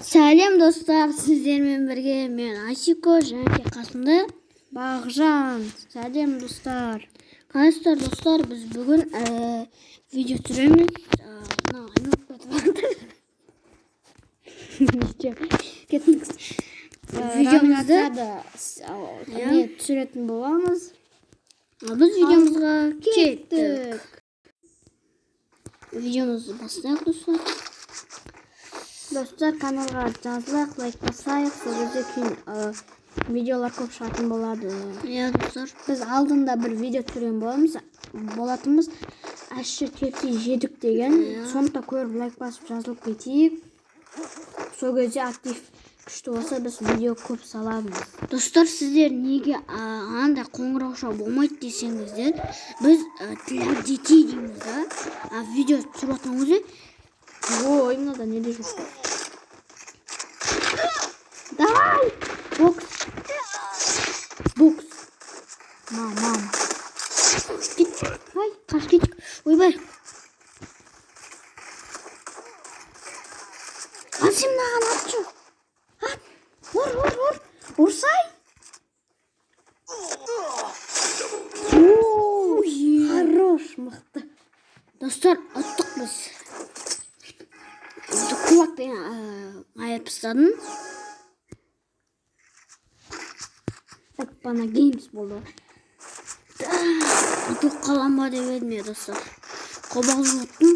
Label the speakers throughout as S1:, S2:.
S1: Сәлем достар, сіздермен бірге мен Асико және қасымда Бағжан. Сәлем достар. Қалайсыздар достар, біз бүгін видео түсіреміз. Видеомызды түсіретін боламыз. Біз видеомызға кеттік. Видеомызды бастайық достар. Dostlar, kanalға жазылайық, лайк басайық, сол кезде кейін видеолар көп шығатын болады. Иә достар, біз алдында бір видео түсірген болатынбыз. Әші тепси жедік деген. Сондықтан көріп лайк басып жазылып кетейік. Сол кезде актив күшті болса біз видео көп саламыз. Достар, сіздер неге анда қоңырау болмайды десеңіздер, біз для детей дейміз да. Видео түсіріп жатқан кезде ой, надо не держу. Давай! Бокс! Бокс! Мам! Гит! Ай, қаш кетік. Ойбай! Сен маған атшы! Ор! Ұрсай! Хорош, мықты. Достар, ұттық біз. Kulaktan ayıp ısladım. Bana games buldu. Çok kalanma demedim dostlar. Kobalıyordum.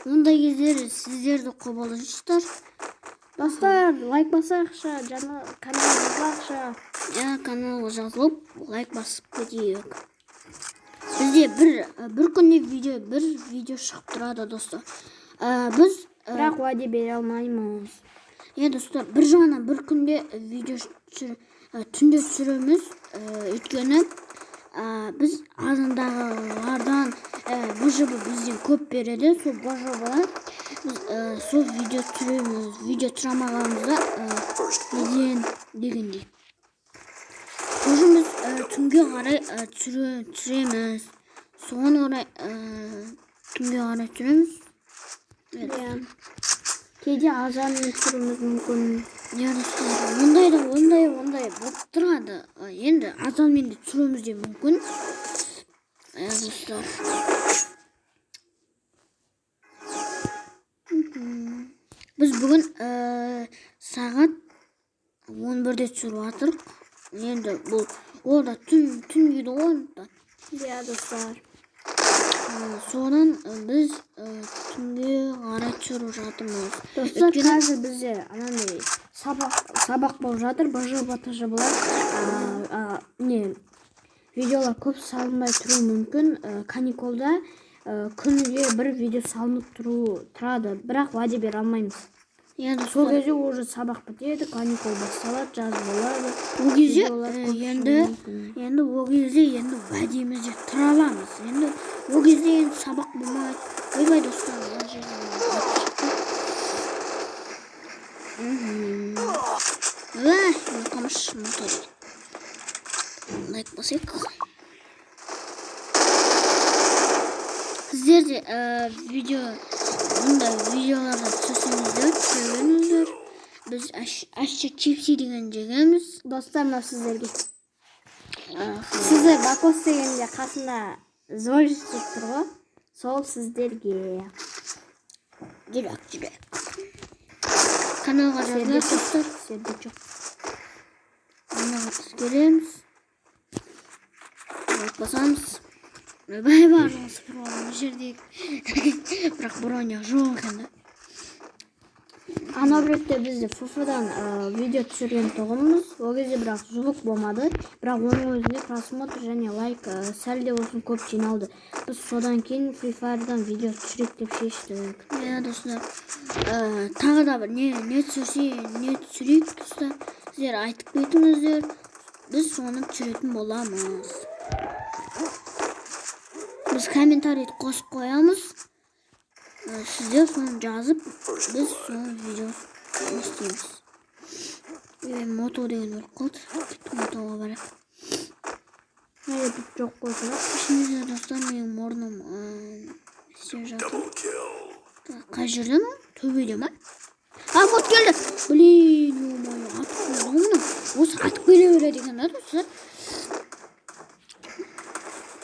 S1: Onda gezeriz. Sizler de kobalıyorsunuz. Dostlar, like basarsa, canı kanala basarsa. Ya kanala жазылып, like басып кетейік. Бізде бір күнде bir video шығып тұрады достар. Біз бірақ уәде бере алмаймыз. Достар, бір жағынан бір күнде видео түнде түсіреміз. Өйткені біз азындағылардан бұжыбы бізден көп береді. Сол бұжыбы біз сол видео түсіреміз. Видео тұрамағанымызда дегендей. Бұжымыз түнге қарай түсіреміз. Соған орай түнге қарай түсіреміз. Кейде азанмен түсіруіміз мүмкін. Достар, ондай болып тұрады. Енді азанмен де түсіруіміз де мүмкін. Достар. Біз бүгін сағат 11-де түсіріп жатырық. Енді бұл олда түн дейді ғой. Достар. Содан біз түнге қарай түсіріп жатырмыз. Достар, қазір бізде анандай сабақ болып жатыр. Бұжы-батыжы-бұлар. Видеолар көп салынбай тұру мүмкін. Каникулда күніге бір видео салынып тұрады. Бірақ уәде бере алмаймыз. Сол кезде уже сабақ бітеді, каникул басталады, жаз болады. Ол кезде енді уәдемізде тұра аламыз. Енді ол кезде сабақ болмайды. Ойбай достар, қамыш мотор. Лайк басайық. Сіздер де бұндай видеоларды түсірсеңіздер. Біз әші чипси деген жегеміз. Достар, мынау сіздерге. Сіздер бакос дегенде қасында звоночек тұр ғой. Сол сіздерге. Жүрек. Каналға жазылайық достар. Сіздерде жоқ. Каналға келеміз. Басамыз. Бай барыңыз бұрын жердегі. Бірақ бұрын жоқ екен. Ана біретте бізде фуфадан видео түсірген тұғымыз. Ол кезде бірақ звук болмады. Бірақ оның өзінде просмотр және лайк сәл де болсын көп жиналды. Біз содан кейін Free Fire'дан видео түсірек деп шештік. Достар, тағы да бір не түсірейік достар. Сіздер айтып кетіңіздер. Біз соны түсіретін боламыз. Біз комментарийді қосып қоямыз. Сіздер соны жазып, біз соны видео істейміз. Мото деген өліп қалды. Мотоға барайық. Бұл жоқ қойса. Ішіңізде достар, менің мұрным істеп жатыр. Қай жерде ма? Төбеде ма? Bot geldi. Блин, ё-моё, atıp geldi onu. Осы atıp gele деген ha dostlar.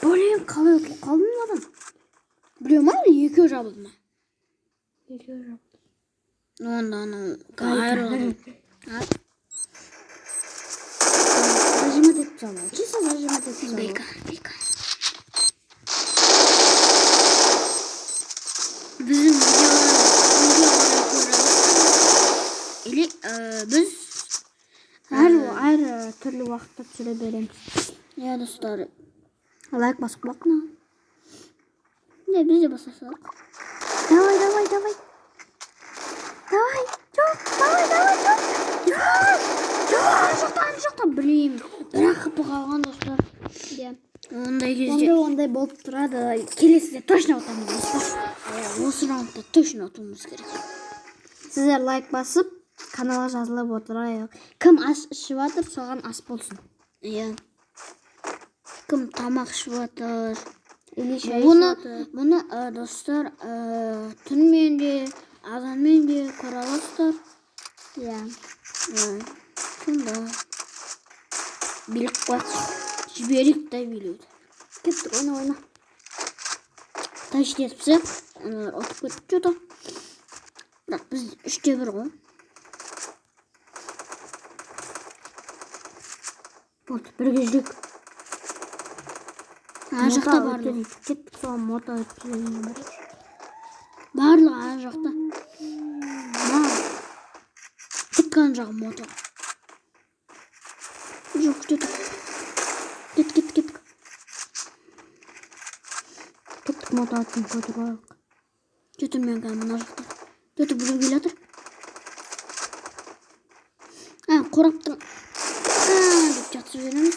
S1: Блин, қалай ұтылып қалдым одан? Біле ма, екеу жабылды ма?
S2: Екеу жабылды.
S1: Онда айырылды. Зажимать етіп салды. Чисто зажимать етіп салды. Бейка. Bizim videoları görürüz. Или biz
S2: әр түрлі уақытта түсіре береміз.
S1: Ya dostlar.
S2: Лайк басып бақна.
S1: Ne biz de basasak.
S2: Давай. Давай. Жоқ, давай.
S1: Ана жақта білеймін. Бірақ қыпы қалған достар. Ондай кезде.
S2: Ондай болып тұрады. Келесіде точно отамыз достар.
S1: Осы раундта точно ұтуымыз керек.
S2: Сіздер лайк басып, каналға жазылып отырайық. Кім аш ішіп жатыр, соған ас болсын.
S1: Иә. Кім тамақ ішіп жатыр.
S2: Или шай ішіп жатыр.
S1: Бұны достар түнмен де, азанмен де көре аласыздар.
S2: Иә.
S1: Сонда билік қуат. Жіберік та билейді.
S2: Кеттік, ойна.
S1: Тәшт етіпсе, аналар отып кетіп жота. Бірақ біз 3-1 ғой.
S2: Болды, бірге жүрек.
S1: Ар жақта барлығы.
S2: Кеттік, соған мота өткізейін.
S1: Барлығы ар жақта. Кеттік ар жағы мота. Жоқ, кеттік. Кеттік.
S2: Кеттік, мота атын көтір қойық.
S1: Жетілмен кәм мына жақта. Жеті бүлі келатыр. Қораптың. Деп жатыр жөніміз.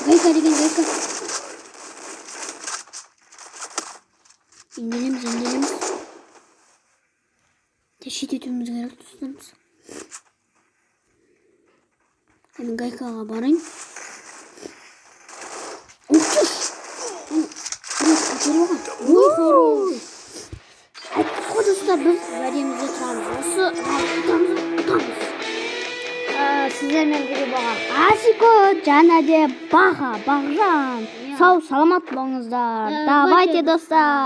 S1: Гайка деген гайка. Енделеміз. Тәшет етуіміз керек достарымыз. Мен гайкаға барайын. Уқтыш! Көтеріп оған. Хорош! Айттық қой достар, біз вәдемізде тұрамыз. Осы ұтамыз.
S2: Сіздермен бірге болған Асико және де Бағжан. Сау, саламат болыңыздар. Давайте достар.